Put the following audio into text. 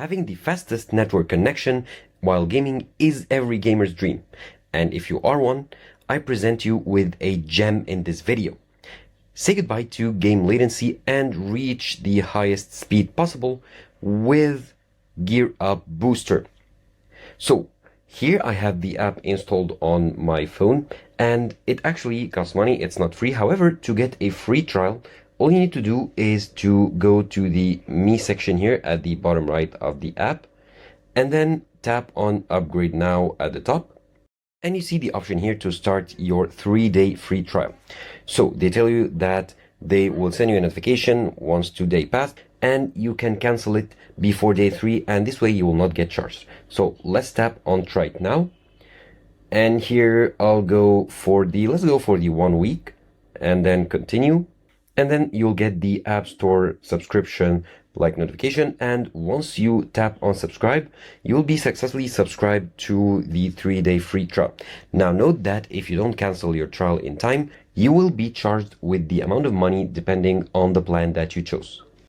Having the fastest network connection while gaming is every gamer's dream, and if you are one, I present you with a gem in this video. Say goodbye to game latency and reach the highest speed possible with GearUp Booster. So here I have the app installed on my phone, and it actually costs money. It's not free. However, to get a free trial, all you need to do is to go to the Me section here at the bottom right of the app, and then tap on Upgrade Now at the top. And you see the option here to start your 3-day free trial. So they tell you that they will send you a notification once 2 days pass, and you can cancel it before day 3, and this way you will not get charged. So let's tap on Try It Now. And here let's go for the 1 week, and then continue. And then you'll get the App Store subscription like notification, and once you tap on subscribe, you'll be successfully subscribed to the 3-day free trial. Now note that if you don't cancel your trial in time, you will be charged with the amount of money depending on the plan that you chose.